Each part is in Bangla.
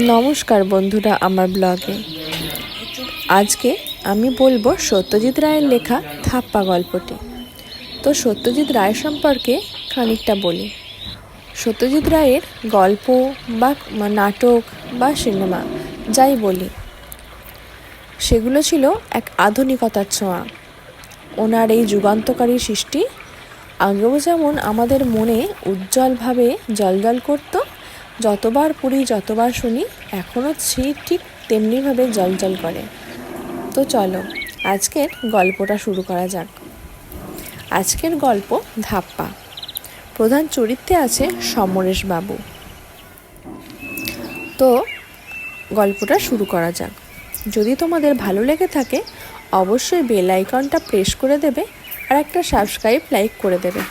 নমস্কার বন্ধুরা, আমার ব্লগে আজকে আমি বলবো সত্যজিৎ রায়ের লেখা ধাপ্পা গল্পটি। তো সত্যজিৎ রায় সম্পর্কে খানিকটা বলি। সত্যজিৎ রায়ের গল্প বা নাটক বা সিনেমা যাই বলি, সেগুলো ছিল এক আধুনিকতার ছোঁয়া। ওনার এই যুগান্তকারী সৃষ্টি আগেও যেমন আমাদের মনে উজ্জ্বলভাবে জ্বলজ্বল করতো, যতবার পড়ি যতবার শুনি এখনও সেই ঠিক তেমনিভাবে জ্বলজ্বল করে। তো চলো আজকের গল্পটা শুরু করা যাক। আজকের গল্প ধাপ্পা। প্রধান চরিত্রে আছে সমরেশ বাবু। তো গল্পটা শুরু করা যাক। যদি তোমাদের ভালো লেগে থাকে অবশ্যই বেল আইকনটা প্রেস করে দেবে আর একটা সাবস্ক্রাইব লাইক করে দেবে।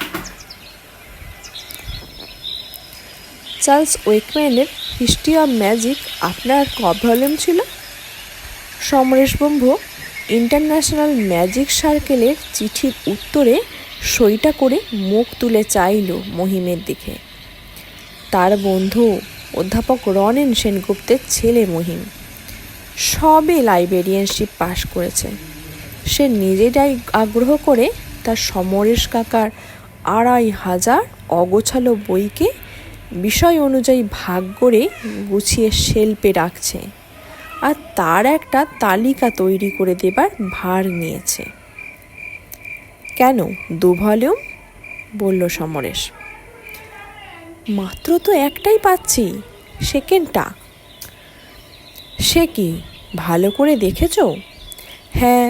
চার্লস ওয়েকম্যানের হিস্ট্রি অব ম্যাজিক আপনার ক ভলিউম ছিল? সমরেশ বাবু ইন্টারন্যাশনাল ম্যাজিক সার্কেলের চিঠির উত্তরে সইটা করে মুখ তুলে চাইল মহিমের দিকে। তার বন্ধু অধ্যাপক রনেন সেনগুপ্তের ছেলে মহিম সবে লাইব্রেরিয়ানশিপ পাশ করেছে। সে নিজেটাই আগ্রহ করে তার সমরেশ কাকার ২৫০০ অগোছালো বইকে বিষয় অনুযায়ী ভাগ করে গুছিয়ে শেলফে রাখছে আর তার একটা তালিকা তৈরি করে দেবার ভার নিয়েছে। কেন ২ ভলিউম? বলল সমরেশ। মাত্র তো একটাই পাচ্ছি, সেকেন্ডটা। সে কি ভালো করে দেখেছ? হ্যাঁ।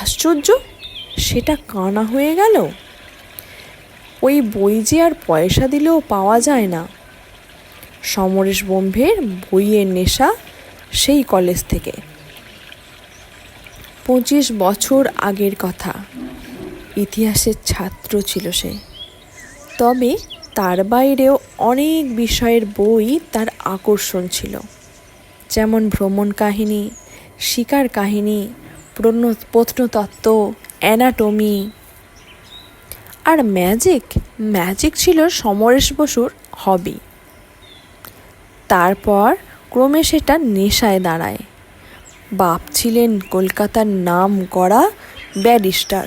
আশ্চর্য, সেটা কানা হয়ে গেল। ওই বই যে আর পয়সা দিলেও পাওয়া যায় না। সমরেশ বোম্ভের বইয়ের নেশা সেই কলেজ থেকে। ২৫ বছর আগের কথা। ইতিহাসের ছাত্র ছিল সে। তবে তার বাইরেও অনেক বিষয়ের বই তার আকর্ষণ ছিল, যেমন ভ্রমণ কাহিনী, শিকার কাহিনী, প্রত্নতত্ত্ব, অ্যানাটমি। আর ম্যাজিক ছিল সমরেশ বসুর হবি। তারপর ক্রমে সেটা নেশায় দাঁড়ায়। বাপ ছিলেন কলকাতার নাম করা ব্যারিস্টার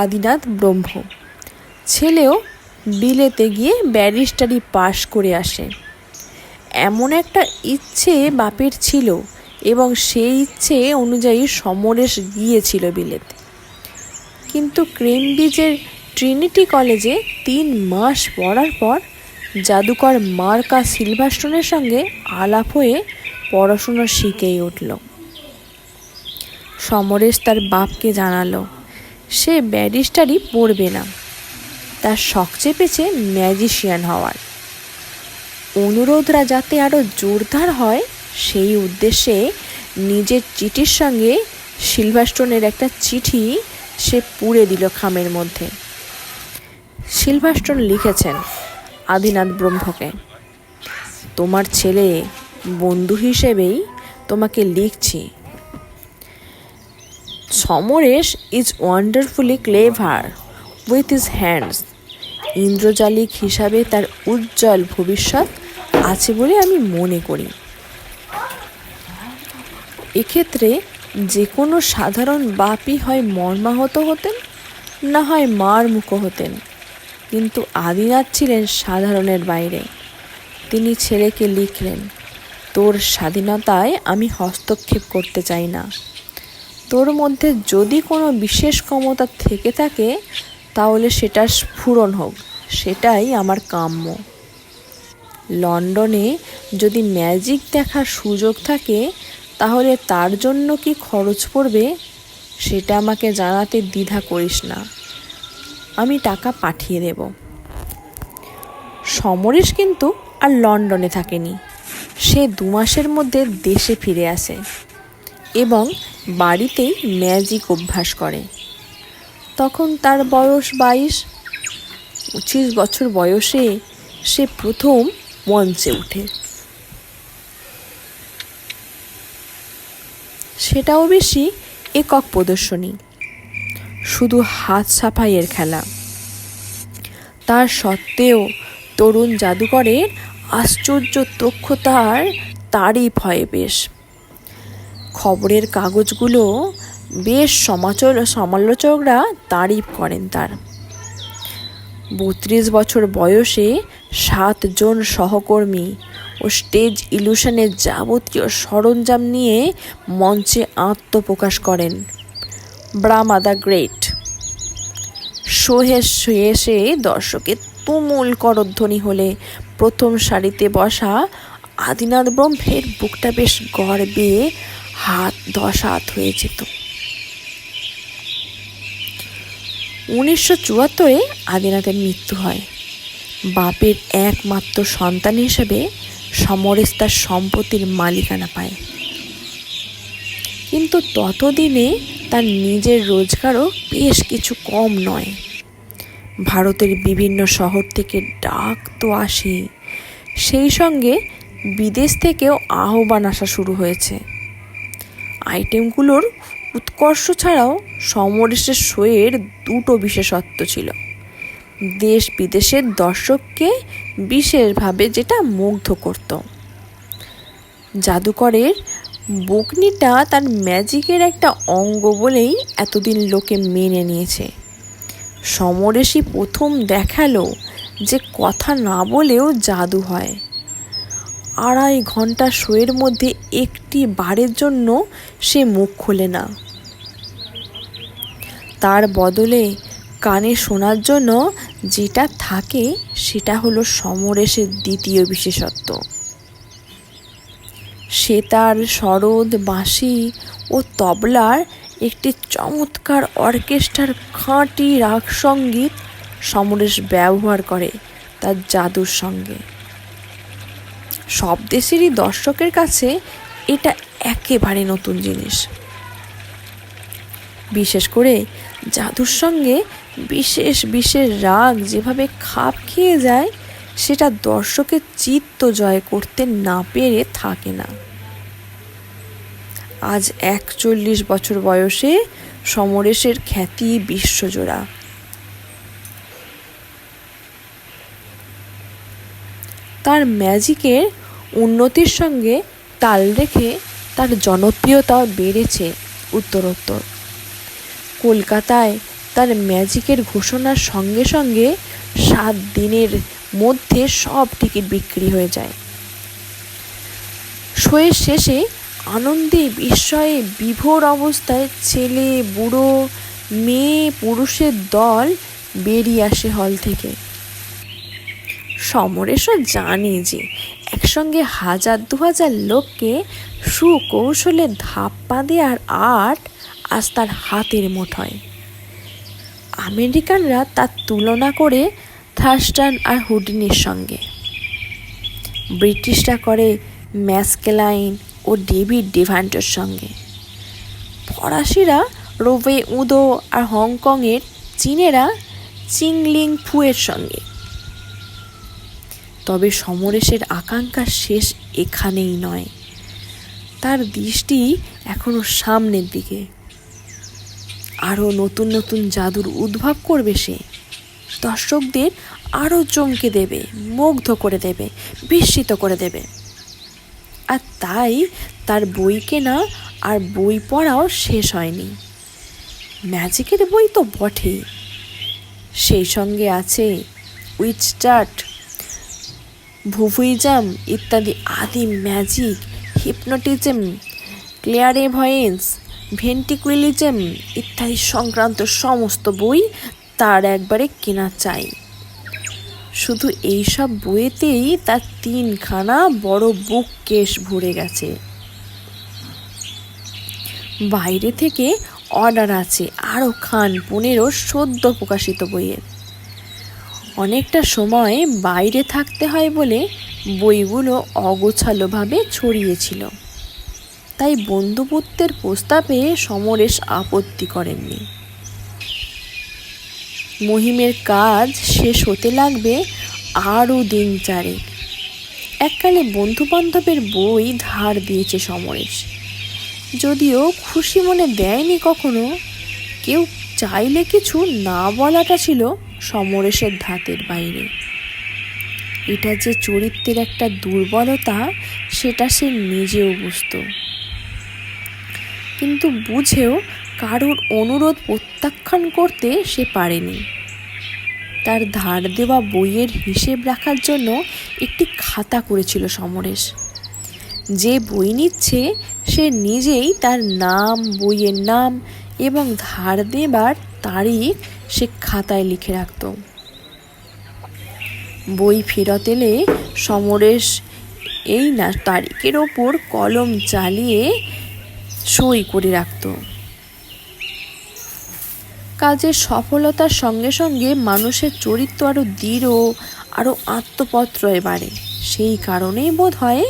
আদিনাথ ব্রহ্ম। ছেলেও বিলেতে গিয়ে ব্যারিস্টারি পাশ করে আসে, এমন একটা ইচ্ছে বাপের ছিল এবং সেই ইচ্ছে অনুযায়ী সমরেশ গিয়েছিল বিলেত। কিন্তু কেমব্রিজের ট্রিনিটি কলেজে ৩ মাস পড়ার পর জাদুকর মার্কাস সিলভারস্টোনের সঙ্গে আলাপ হয়ে পড়াশুনো শিখেই উঠল। সমরেশ তার বাপকে জানালো সে ব্যারিস্টারি পড়বে না, তার শখ চেপেছে ম্যাজিশিয়ান হওয়ার। অনুরোধরা যাতে আরও জোরদার হয় সেই উদ্দেশ্যে নিজের চিঠির সঙ্গে সিলভারস্টোনের একটা চিঠি সে পুড়ে দিল খামের মধ্যে। সিলভারস্টোন লিখেছেন আদিনাথ ব্রহ্মকে, তোমার ছেলে বন্ধু হিসেবেই তোমাকে লিখছি। Samaresh is wonderfully clever with his hands. ইন্দ্রজালিক হিসাবে তার উজ্জ্বল ভবিষ্যৎ আছে বলে আমি মনে করি। এক্ষেত্রে যে কোনো সাধারণ বাপই হয় মর্মাহত হতেন, না হয় মার মুখো হতেন, কিন্তু আদিনাথ ছিলেন সাধারণের বাইরে। তিনি ছেলেকে লিখলেন, তোর স্বাধীনতায় আমি হস্তক্ষেপ করতে চাই না। তোর মধ্যে যদি কোনো বিশেষ ক্ষমতা থেকে থাকে তাহলে সেটার স্ফুরণ হোক, সেটাই আমার কাম্য। লন্ডনে যদি ম্যাজিক দেখার সুযোগ থাকে তাহলে তার জন্য কি খরচ পড়বে সেটা আমাকে জানাতে দ্বিধা করিস না, আমি টাকা পাঠিয়ে দেব। সমরেশ কিন্তু আর লন্ডনে থাকেনি। সে ২ মাসের মধ্যে দেশে ফিরে আসে এবং বাড়িতেই ম্যাজিক অভ্যাস করে। তখন তার বয়স ২২। ২৫ বছর বয়সে সে প্রথম মঞ্চে ওঠে। সেটাও বেশি একক প্রদর্শনী, শুধু হাত সাফাইয়ের খেলা। তার সত্ত্বেও তরুণ জাদুকরের আশ্চর্য দক্ষতার তারিফ হয় বেশ। খবরের কাগজগুলো বেশ সমালোচকরা তারিফ করেন তার। 32 বছর বয়সে 7 জন সহকর্মী ও স্টেজ ইলুশনের যাবতীয় সরঞ্জাম নিয়ে মঞ্চে আত্মপ্রকাশ করেন ব্রাহ্মা দ্য গ্রেট। শেষে দর্শকের তুমুল করধ্বনি হলে প্রথম সারিতে বসা আদিনাথ ব্রহ্মের বুকটা বেশ গর্বে 10 হাত হয়ে যেত। 1974-এ আদিনাথের মৃত্যু হয়। বাপের একমাত্র সন্তান হিসেবে সমরেশ তার সম্পত্তির মালিকানা পায়, কিন্তু ততদিনে তার নিজের রোজগারও বেশ কিছু কম নয়। ভারতের বিভিন্ন শহর থেকে ডাক তো আসে, সেই সঙ্গে বিদেশ থেকেও আহ্বান আসা শুরু হয়েছে। আইটেমগুলোর উৎকর্ষ ছাড়াও সমরেশের শোয়ের 2টো বিশেষত্ব ছিল দেশ বিদেশের দর্শককে বিশেষভাবে যেটা মুগ্ধ করত। জাদুকরের বকনিটা তার ম্যাজিকের একটা অঙ্গ বলেই এতদিন লোকে মেনে নিয়েছে। সমরেশই প্রথম দেখালো যে কথা না বলেও জাদু হয়। 2.5 ঘন্টা শোয়ের মধ্যে একটি বারের জন্য সে মুখ খোলে না। তার বদলে কানে শোনার জন্য যেটা থাকে সেটা হলো সমরেশের দ্বিতীয় বিশেষত্ব। সে তার সরোদ, বাঁশি ও তবলার একটি চমৎকার অর্কেস্ট্রার খাঁটি রাগ সঙ্গীত সমরেশ ব্যবহার করে তার জাদুর সঙ্গে। সব দেশেরই দর্শকের কাছে এটা একেবারে নতুন জিনিস। বিশেষ করে জাদুর সঙ্গে বিশেষ বিশেষ রাগ যেভাবে খাপ খেয়ে যায় সেটা দর্শকের চিত্ত জয় করতে না পেরে থাকে না। আজ 41 বছর বয়সে সমরেশের খ্যাতি বিশ্বজোড়া। তার ম্যাজিকের উন্নতির সঙ্গে তাল রেখে তার জনপ্রিয়তা বেড়েছে উত্তরোত্তর। কলকাতায় তার ম্যাজিকের ঘোষণার সঙ্গে সঙ্গে 7 দিনের মধ্যে সব টিকিট বিক্রি হয়ে যায়। শোয়ের শেষে আনন্দে বিস্ময়ে বিভোর অবস্থায় ছেলে, বুড়ো, মেয়ে, পুরুষের দল বেরিয়ে আসে হল থেকে। সমরেশও জানে যে একসঙ্গে 1000-2000 লোককে সুকৌশলে ধাপ্পা দেওয়ার আর্ট আজ তার হাতের মুঠোয়। আমেরিকানরা তার তুলনা করে থার্স্টন আর হুডিনির সঙ্গে, ব্রিটিশরা করে ম্যাসকেলাইন ও ডেভিড ডেভান্টের সঙ্গে, ফরাসিরা রোবে উদো আর হংকংয়ের চীনেরা চিংলিং ফুয়ের সঙ্গে। তবে সমরেশের আকাঙ্ক্ষা শেষ এখানেই নয়। তার দৃষ্টি এখনো সামনের দিকে। আরও নতুন নতুন জাদুর উদ্ভব করবে সে। দর্শকদের আরও চমকে দেবে, মুগ্ধ করে দেবে, বিস্মিত করে দেবে। আর তাই তার বই কেনা আর বই পড়াও শেষ হয়নি। ম্যাজিকের বই তো বটেই, সেই সঙ্গে আছে উইচচার্ট, ভুভুইজম ইত্যাদি আদিম ম্যাজিক, হিপনোটিজম, ক্লেয়ারভয়েন্স, ভেন্ট্রিকুইলিজম ইত্যাদি সংক্রান্ত সমস্ত বই তার একবারে কেনা চাই। শুধু এইসব বইয়েতেই তার 3খানা বড় বুক কেস ভরে গেছে। বাইরে থেকে অর্ডার আছে আরও 15 সদ্য প্রকাশিত বইয়ের। অনেকটা সময় বাইরে থাকতে হয় বলে বইগুলো অগোছালোভাবে ছড়িয়েছিল, তাই বন্ধুত্বের প্রস্তাবে সমরেশ আপত্তি করেননি। মহিমের কাজ শেষ হতে লাগবে আরও দিন 4। এককালে বন্ধুবান্ধবের বই ধার দিয়েছে সমরেশ, যদিও খুশি মনে দেয়নি কখনো। কেউ চাইলে কিছু না বলাটা ছিল সমরেশের ধাতের বাইরে। এটা যে চরিত্রের একটা দুর্বলতা সেটা সে নিজেও বুঝত, কিন্তু বুঝেও কারোর অনুরোধ প্রত্যাখ্যান করতে সে পারেনি। তার ধার দেওয়া বইয়ের হিসেব রাখার জন্য একটি খাতা করেছিল সমরেশ। যে বই নিচ্ছে সে নিজেই তার নাম, বইয়ের নাম এবং ধার দেবার তারিখ সে খাতায় লিখে রাখত। বই ফেরত এলে সমরেশ এই না তারিখের ওপর কলম চালিয়ে সই করে রাখত। কাজের সফলতার সঙ্গে সঙ্গে মানুষের চরিত্র আরও দৃঢ়, আরও আত্মপত্রয় বাড়ে। সেই কারণেই বোধ হয়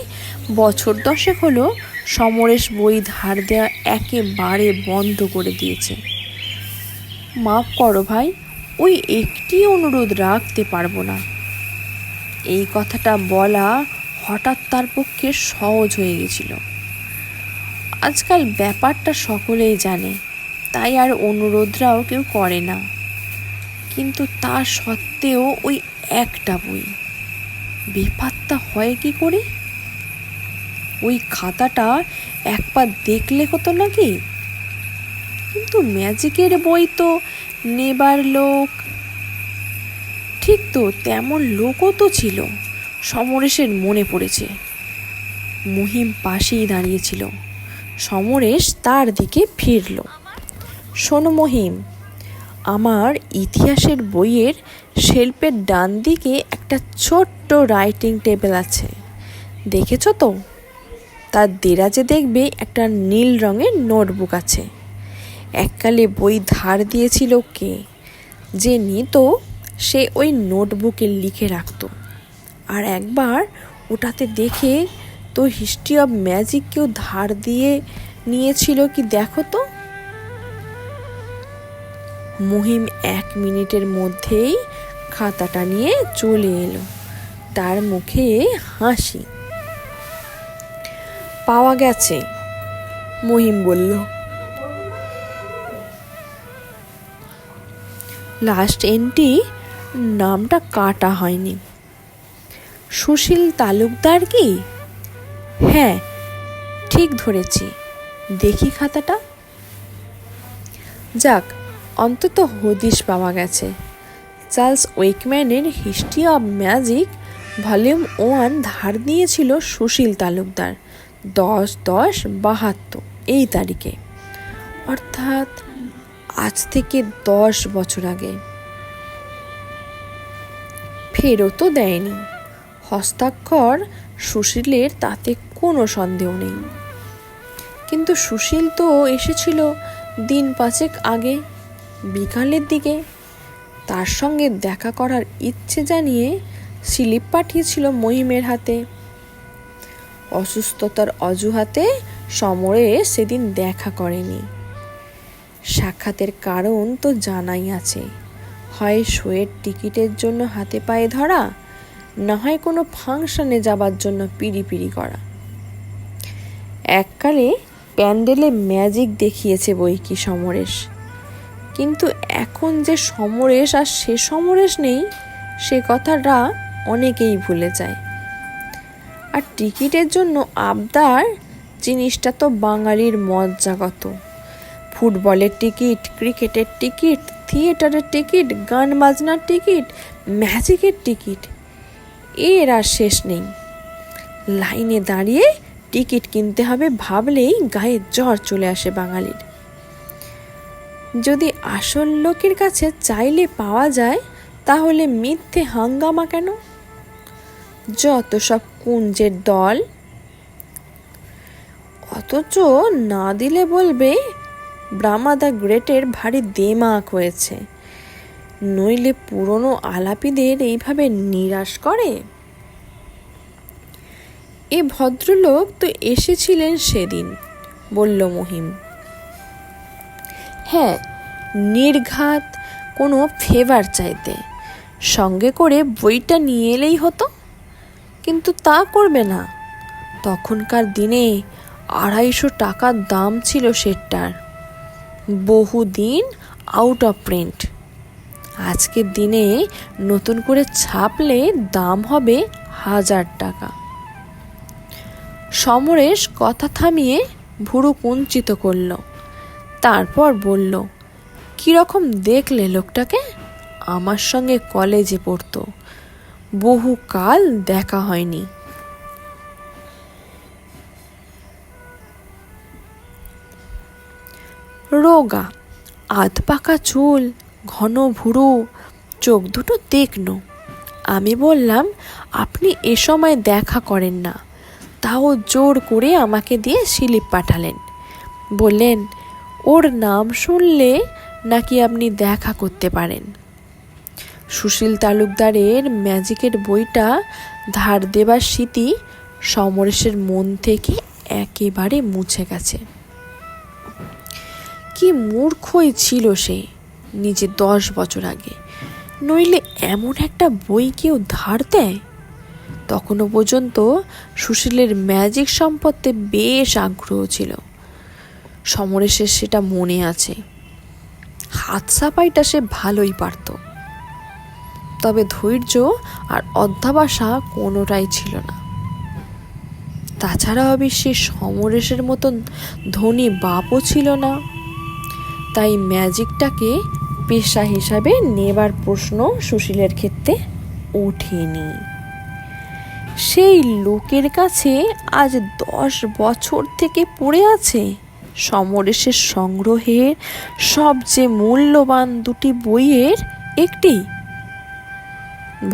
বছর 10 হলো সমরেশ বই ধার দেওয়া একেবারে বন্ধ করে দিয়েছে। মাফ করো ভাই, ওই একটি অনুরোধ রাখতে পারবো না। এই কথাটা বলা হঠাৎ তার পক্ষে সহজ হয়ে গেছিল। আজকাল ব্যাপারটা সকলেই জানে, তাই আর অনুরোধরাও কেউ করে না। কিন্তু তা সত্ত্বেও ওই একটা বই বেপাত্তা হয় কি করে? ওই খাতাটা একবার দেখলে হতো নাকি? কিন্তু ম্যাজিকের বই তো নেবার লোক, ঠিক তো তেমন লোকও তো ছিল। সমরেশের মনে পড়েছে, মহিম পাশেই দাঁড়িয়েছিল। সমরেশ তার দিকে ফিরল। শোনো মহিম, আমার ইতিহাসের বইয়ের শেলফের ডান দিকে একটা ছোট্ট রাইটিং টেবিল আছে, দেখেছো তো? তার দেরাজে দেখবে একটা নীল রঙের নোটবুক আছে। এককালে বই ধার দিয়েছিল কে, যে নিত সে ওই নোটবুকে লিখে রাখত। আর একবার ওটাতে দেখে তো হিস্ট্রি অব ম্যাজিক কেউ ধার দিয়ে নিয়েছিল কি দেখো তো। মহিম 1 মিনিটের মধ্যেই খাতাটা নিয়ে চলে এলো। তার মুখে হাসি। পাওয়া গেছে, মহিম বলল। লাস্ট এন্ট্রি নামটা কাটা হয়নি। সুশীল তালুকদার কি? হ্যাঁ, ঠিক ধরেছি। দেখি খাতাটা। যাক, অন্তত হদিশ পাওয়া গেছে। চার্লস ওয়েকম্যানের হিস্ট্রি অব ম্যাজিক ভলিউম 1 ধার দিয়েছিল সুশীল তালুকদার 10/10/72 এই তারিখে, অর্থাৎ আজ থেকে 10 বছর আগে। ফেরতও দেয়নি। হস্তাক্ষর সুশীলের, তাতে কোনো সন্দেহ নেই। কিন্তু সুশীল তো এসেছিল দিন 5 আগে, বিকালের দিকে। তার সঙ্গে দেখা করার ইচ্ছে জানিয়ে স্লিপ পাঠিয়েছিল মহিমের হাতে। অসুস্থতার অজুহাতে সমরেশ সেদিন দেখা করেনি। সাক্ষাতের কারণ তো জানাই আছে, হয় শোয়ের টিকিটের জন্য হাতে পায়ে ধরা, না হয় কোনো ফাংশনে যাবার জন্য পিড়ি করা। এককালে প্যান্ডেলে ম্যাজিক দেখিয়েছে বই কি সমরেশ, কিন্তু এখন যে সমরেশ আর সে সমরেশ নেই, সে কথাটা অনেকেই ভুলে যায়। আর টিকিটের জন্য আবদার জিনিসটা তো বাঙালির মজ্জাগত। ফুটবলের টিকিট, ক্রিকেটের টিকিট, থিয়েটারের টিকিট, গান বাজনার টিকিট, ম্যাজিকের টিকিট, এর আর শেষ নেই। লাইনে দাঁড়িয়ে টিকিট কিনতে হবে ভাবলেই গায়ে জ্বর চলে আসে বাঙালির। যদি আসল লোকের কাছে চাইলে পাওয়া যায়, তাহলে মিথ্যে হাঙ্গামা কেন? যত সব কুঞ্জের দল। অথচ না দিলে বলবে ব্রাহ্মা দ্য গ্রেটের ভারী দেমাক হয়েছে, নইলে পুরনো আলাপিদের এইভাবে নিরাশ করে। এ ভদ্রলোক তো এসেছিলেন সেদিন, বলল মহিম। হ্যাঁ, নির্ঘাত কোনো ফেভার চাইতে, সঙ্গে করে বইটা নিয়ে এলেই হতো। কিন্তু তা করবে না। তখনকার দিনে 250 টাকার দাম ছিল সেটার, বহুদিন আউট অফ প্রিন্ট। আজকের দিনে নতুন করে ছাপলে দাম হবে 1000 টাকা। সমরেশ কথা থামিয়ে ভুরু কুঞ্চিত করল, তারপর বলল, কিরকম দেখলে লোকটাকে? আমার সঙ্গে কলেজে পড়তো, বহুকাল দেখা হয়নি। রোগা, আধ পাকা চুল, ঘন ভুরু, চোখ দুটো দেখনো। আমি বললাম, আপনি এ সময় দেখা করেন না, তাও জোর করে আমাকে দিয়ে স্লিপ পাঠালেন। বললেন, ওর নাম শুনলে নাকি আপনি দেখা করতে পারেন। সুশীল তালুকদারের ম্যাজিকের বইটা ধার দেবার স্মৃতি সমরেশের মন থেকে একেবারে মুছে গেছে। কি মূর্খই ছিল সে নিজে 10 বছর আগে, নইলে এমন একটা বই কেউ ধার দেয়? তখনও পর্যন্ত সুশীলের ম্যাজিক সম্পর্কে বেশ আগ্রহ ছিল, সমরেশের সেটা মনে আছে। হাত সাপাইটা সে ভালোই পারত, তবে ধৈর্য আর অধ্যাবসা কোনোটাই ছিল না। তাছাড়া অবশ্যই সমরেশের মতন ধনী বাপও ছিল না, তাই ম্যাজিকটাকে পেশা হিসাবে নেবার প্রশ্ন সুশীলের ক্ষেত্রে ওঠেনি। সেই লোকের কাছে আজ 10 বছর থেকে পড়ে আছে সমরেশের সংগ্রহের সবচেয়ে মূল্যবান 2টি বইয়ের একটি।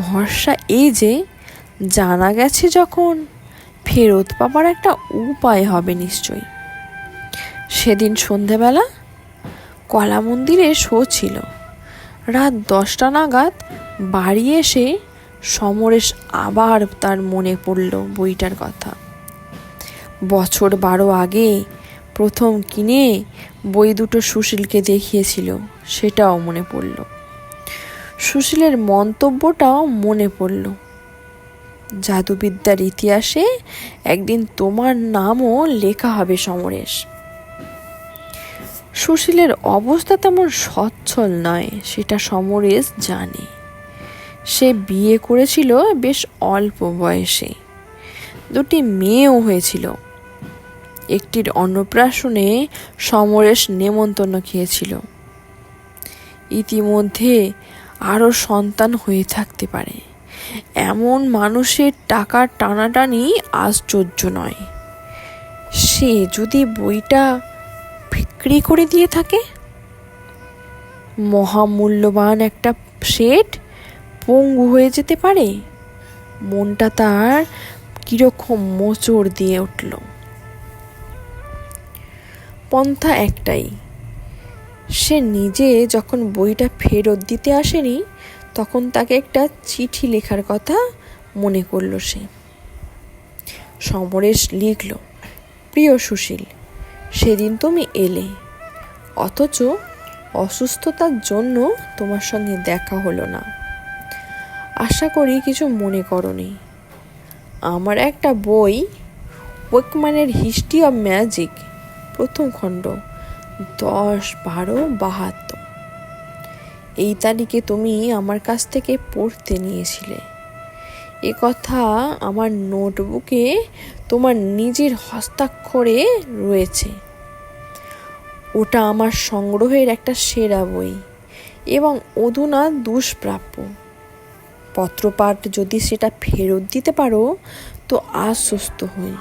ভরসা এই যে জানা গেছে যখন, ফেরত পাবার একটা উপায় হবে নিশ্চয়ই। সেদিন সন্ধেবেলা কলা মন্দিরে শো ছিল। রাত 10টা নাগাদ বাড়ি এসে সমরেশ আবার তার মনে পড়ল বইটার কথা। বছর 12 আগে প্রথম কিনে বই দুটো সুশীলকে দেখিয়েছিল, সেটাও মনে পড়ল। সুশীলের মন্তব্যটাও মনে পড়ল, জাদুবিদ্যার ইতিহাসে একদিন তোমার নামও লেখা হবে সমরেশ। সুশীলের অবস্থা তেমন সচ্ছল নয়, সেটা সমরেশ জানে। সে বিয়ে করেছিল বেশ অল্প বয়সে, 2টি মেয়েও হয়েছিল। একটির অন্নপ্রাশনে সমরেশ নেমন্তন্ন খেয়েছিল। ইতিমধ্যে আরও সন্তান হয়ে থাকতে পারে, এমন মানুষের টাকা টানাটানি আশ্চর্য নয়। সে যদি বইটা বিক্রি করে দিয়ে থাকে, মহামূল্যবান একটা সেট পঙ্গু হয়ে যেতে পারে। মনটা তার কিরকম মোচড় দিয়ে উঠল। পন্থা একটাই, সে নিজে যখন বইটা ফেরত দিতে আসেনি তখন তাকে একটা চিঠি লেখার কথা মনে করল সে। সমরেশ লিখল, প্রিয় সুশীল, সেদিন তুমি এলে, অথচ অসুস্থতার জন্য তোমার সঙ্গে দেখা হলো না। আশা করি কিছু মনে করোনি। আমার একটা বই, ওয়েকম্যানের হিস্ট্রি অব ম্যাজিক, প্রথম খণ্ড, 10/12/72, এই তারিখে তুমি আমার কাছ থেকে পড়তে নিয়েছিলে। এ কথা আমার নোটবুকে তোমার নিজের হস্তাক্ষরে রয়েছে। ওটা আমার সংগ্রহের একটা সেরা বই এবং অধুনা দুষ্প্রাপ্য। পত্রপাঠ যদি সেটা ফেরত দিতে পারো তো আশ্বস্ত হই।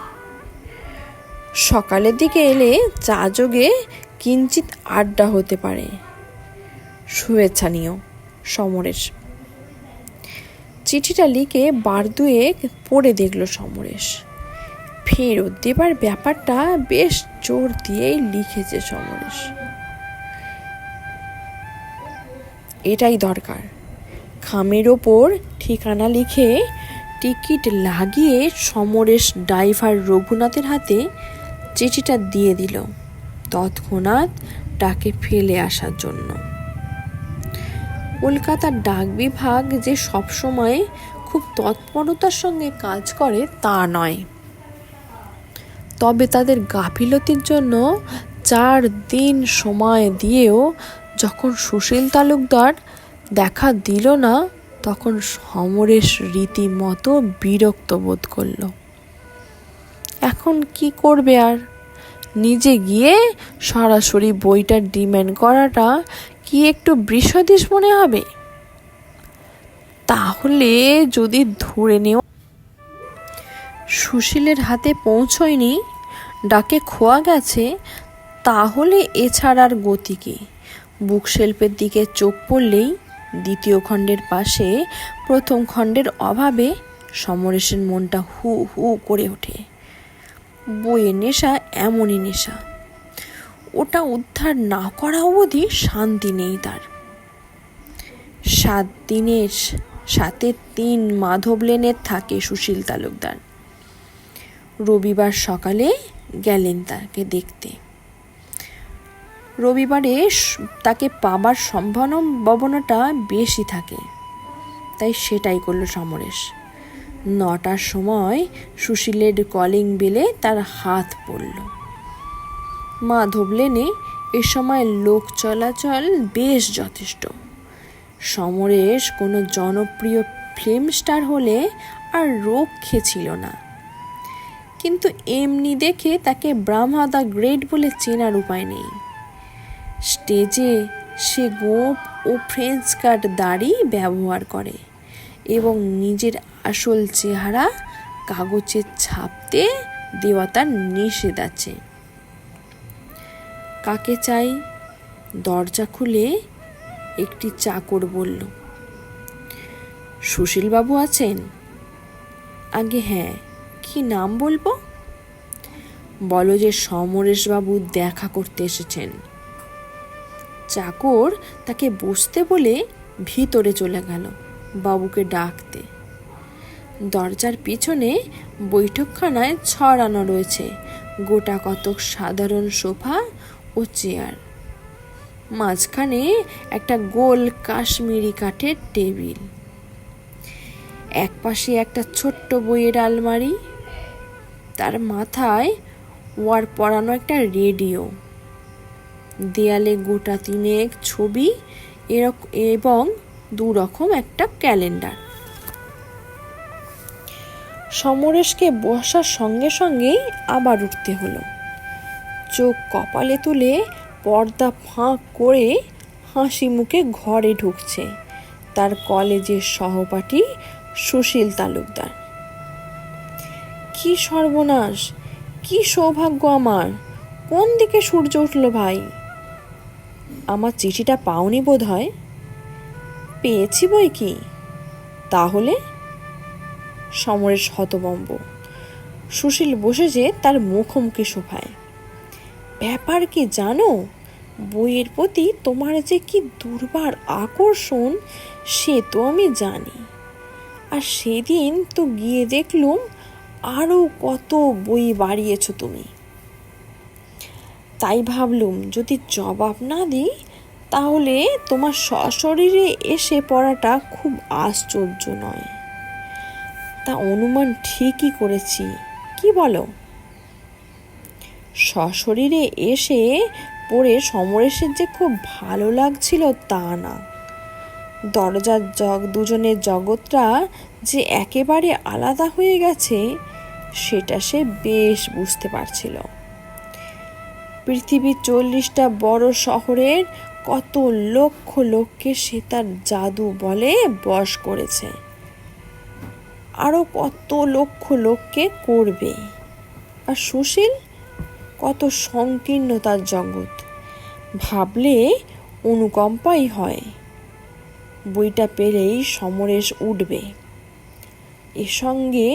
সকালের দিকে এলে চা যোগে কিঞ্চিত আড্ডা হতে পারে। শুভেচ্ছা নিও, সমরেশ। চিঠিটা লিখে 2 পড়ে দেখল সমরেশ। ফেরত দেবার ব্যাপারটা বেশ জোর দিয়েই লিখেছে সমরেশ। এটাই দরকার। খামের ওপর ঠিকানা লিখে টিকিট লাগিয়ে সমরেশ ড্রাইভার রঘুনাথের হাতে চিঠিটা দিয়ে দিল, তৎক্ষণাৎ ডাকে ফেলে আসার জন্য। কলকাতার ডাক বিভাগ যে সবসময় খুব তৎপরতার সঙ্গে কাজ করে তা নয়, তবে তাদের গাফিলতির জন্য 4 দিন সময় দিয়েও যখন সুশীল তালুকদার দেখা দিল না, তখন সমরেশ রীতিমতো বিরক্ত বোধ করল। এখন কি করবে আর? নিজে গিয়ে সরাসরি বইটা ডিমান্ড করাটা কি একটু বৃষাদিস মনে হবে? তাহলে যদি ধরে নেওয়া সুশীলের হাতে পৌঁছয়নি, ডাকে খোয়া গেছে, তাহলে এছাড়ার গতি কি? বুকশেল্ফের দিকে চোখ পড়লেই দ্বিতীয় খণ্ডের পাশে প্রথম খণ্ডের অভাবে সমরেশের মনটা হু হু করে ওঠে। বইয়ের নেশা এমনই নেশা, ওটা উদ্ধার না করা অবধি শান্তি নেই তার। 7 দিনের 7-3 মাধব লেনে থাকে সুশীল তালুকদার। রবিবার সকালে গেলেন তাকে দেখতে। রবিবারে তাকে পাবার সম্ভাবনাটা বেশি থাকে, তাই সেটাই করল সমরেশ। 9টার সময় সুশীলের কলিং বেলে তার হাত পড়ল। মাধব লেনে এ সময় লোক চলাচল বেশ যথেষ্ট। সমরেশ কোনো জনপ্রিয় ফিল্ম স্টার হলে আর রক্ষে ছিল না, কিন্তু এমনি দেখে তাকে ব্রাহ্মা দ্য গ্রেট বলে চেনার উপায় নেই। স্টেজে সে গোঁফ ও ফ্রেঞ্চ কাট দাড়ি ব্যবহার করে এবং নিজের আসল চেহারা কাগজে ছাপতে দেওয়া তার নিষেধ আছে। কাকে চাই? দরজা খুলে একটি চাকর বলল, সুশীলবাবু আছেন? আগে হ্যাঁ, কি নাম বলবো? বলো যে সমরেশবাবু দেখা করতে এসেছেন। চাকর তাকে বসতে বলে ভিতরে চলে গেল বাবুকে ডাকতে। দরজার পিছনে বৈঠকখানায় ছড়ানো রয়েছে গোটা কতক সাধারণ সোফা ও চেয়ার। মাঝখানে একটা গোল কাশ্মীরি কাঠের টেবিল, একপাশে একটা ছোট্ট বইয়ের আলমারি, তার মাথায় ওয়ার পরানো একটা রেডিও, দেয়ালে গোটা 3 ছবি এবং 2 রকম একটা ক্যালেন্ডার। সমরেশকে বসার সঙ্গে সঙ্গেই আবার উঠতে হলো। চোখ কপালে তুলে পর্দা ফাঁক করে হাসি মুখে ঘরে ঢুকছে তার কলেজের সহপাঠী সুশীল তালুকদার। কি সর্বনাশ, কি সৌভাগ্য আমার! কোন দিকে সূর্য উঠল ভাই? আমার চিঠিটা পাওনি বোধ হয়? পেয়েছি বই কি? তাহলে? সমরেশ হতভম্ব। সুশীল বসেছে তার মুখোমুখি সোফায়। ব্যাপার কি জানো? বইয়ের প্রতি তোমার যে কি দুর্বার আকর্ষণ সে তো আমি জানি, আর সেদিন তো গিয়ে দেখলুম আরও কত বই বাড়িয়েছ তুমি। তাই ভাবলুম যদি জবাব না দিই তাহলে তোমার সশরীরে এসে পড়াটা খুব আশ্চর্য নয়। তা অনুমান ঠিকই করেছি, কি বলো? সশরীরে এসে পড়ে সমরেশের যে খুব ভালো লাগছিল তা না, দরজার দুজনের জগৎটা যে একেবারে আলাদা হয়ে গেছে সেটা সে বেশ বুঝতে পারছিল। পৃথিবীর 40টা বড় শহরের কত লক্ষ লোককে সে তার জাদু বলে বশ করেছে, আরও কত লক্ষ লোককে করবে। আর সুশীল কত সংকীর্ণ তার জগৎ, ভাবলে অনুকম্পাই হয়। বইটা পেলেই সমরেশ উঠবে, এর সঙ্গে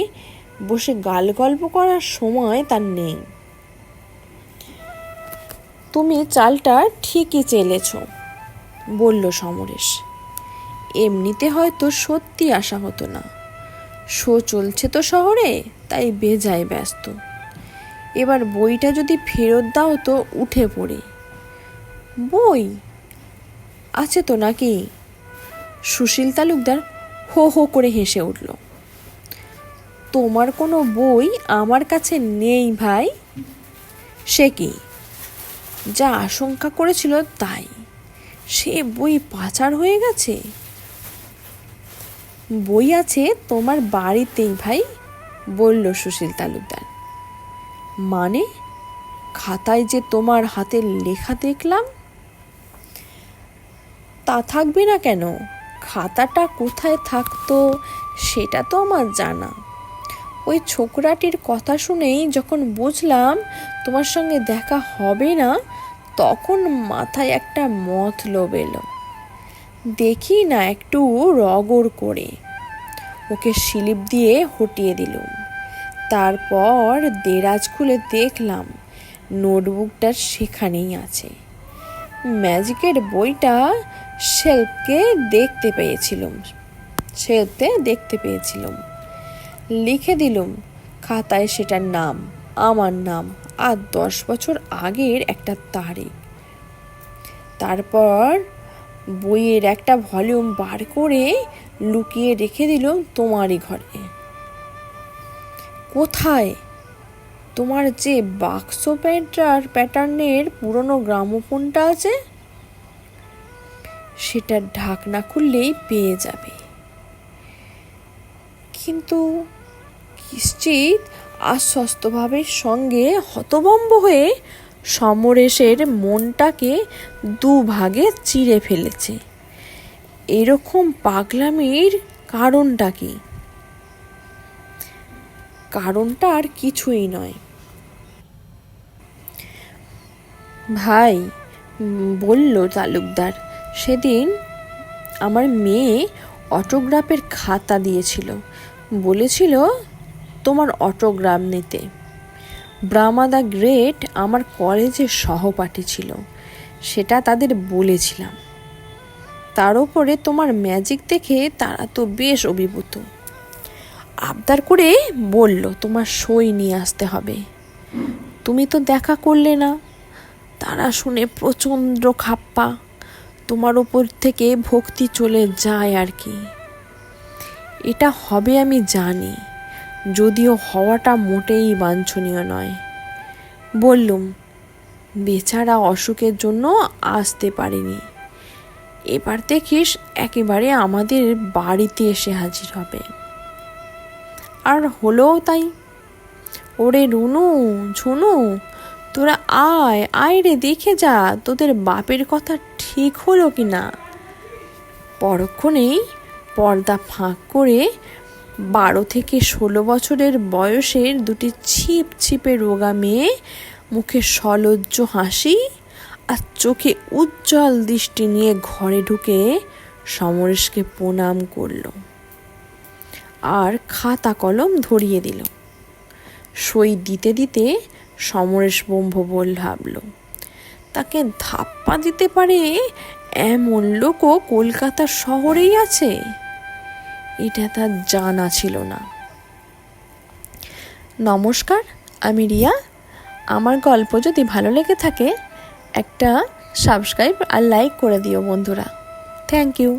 বসে গাল গল্প করার সময় তার নেই। তুমি চালটা ঠিকই চেলেছ, বলল সমরেশ। এমনিতে হয়তো সত্যি আসা হতো না, শো চলছে তো শহরে, তাই বেজায় ব্যস্ত। এবার বইটা যদি ফেরত দাও তো উঠে পড়ি। বই আছে তো নাকি? সুশীল তালুকদার হো হো করে হেসে উঠল। তোমার কোনো বই আমার কাছে নেই ভাই। সে কি? যা আশঙ্কা করেছিল তাই, সে বই পাচার হয়ে গেছে। বই আছে তোমার বাড়িতেই ভাই, বলল সুশীল তালুকদার। মানে? খাতায় যে তোমার হাতের লেখা দেখলাম। তা থাকবে না কেন? খাতাটা কোথায় থাকতো সেটা তো আমার জানা। ওই ছোকরাটির কথা শুনেই যখন বুঝলাম তোমার সঙ্গে দেখা হবে না, তখন মাথায় একটা মতলব এলো। দেখি না একটু রগড় করে ওকে স্লিপ দিয়ে হটিয়ে দিলুম। তারপর দেরাজ খুলে দেখলাম নোটবুকটা সেখানেই আছে। ম্যাজিকের বইটা শেলফে দেখতে পেয়েছিলাম। লিখে দিলুম খাতায় সেটার নাম, আমার নাম, আর 10 বছর আগের একটা তারিখ। তারপর বইয়ের একটা ভলিউম বার করে লুকিয়ে রেখে দিলুম তোমারই ঘরে। কোথায়? তোমার যে বাক্স প্যাটার্নের পুরনো গ্রামোফোনটা আছে, সেটার ঢাকনা খুললেই পেয়ে যাবে। কিন্তু কিশ্চিত আশ্বস্তভাবের সঙ্গে হতভম্ব হয়ে সমরেশের মনটাকে দুভাগে চিরে ফেলেছে। এরকম পাগলামির কারণটা কি? কারণটা আর কিছুই নয় ভাই, বলল তালুকদার। সেদিন আমার মেয়ে অটোগ্রাফের খাতা দিয়েছিল, বলেছিল তোমার অটোগ্রাফ নিতে। ব্রাহ্মা দ্য গ্রেট আমার কলেজের সহপাঠী ছিল, সেটা তাদের বলেছিলাম। তার উপরে তোমার ম্যাজিক দেখে তারা তো বেশ অভিভূত। আবদার করে বলল তোমার সই নিয়ে আসতে হবে। তুমি তো দেখা করলে না। তারা শুনে প্রচণ্ড খাপ্পা। তোমার ওপর থেকে ভক্তি চলে যায় আর কি। এটা হবে আমি জানি, যদিও হওয়াটা মোটেই বাঞ্ছনীয় নয়। বললুম বেচারা অসুখের জন্য আসতে পারেনি, এবার দেখিস একেবারে আমাদের বাড়িতে এসে হাজির হবে। আর হলোও তাই। ওরে রুনু, ঝুনু, তোরা আয় রে, দেখে যা তোদের বাপের কথা ঠিক হলো কি না। পরক্ষণেই পর্দা ফাঁক করে 12 থেকে 16 বছরের বয়সের দুটি ছিপছিপে রোগা মেয়ে মুখে সলজ্জ হাসি আর চোখে উজ্জ্বল দৃষ্টি নিয়ে ঘরে ঢুকে সমরেশকে প্রণাম করল আর খাতা কলম ধরিয়ে দিল। সই দিতে দিতে সমরেশ ব্রহ্মবল ভাবল, তাকে ধাপ্পা দিতে পারে এমন লোকও কলকাতা শহরেই আছে। এটা তার জানা ছিল না। নমস্কার, আমি রিয়া। আমার গল্প যদি ভালো লেগে থাকে একটা সাবস্ক্রাইব আর লাইক করে দিও বন্ধুরা। Thank you.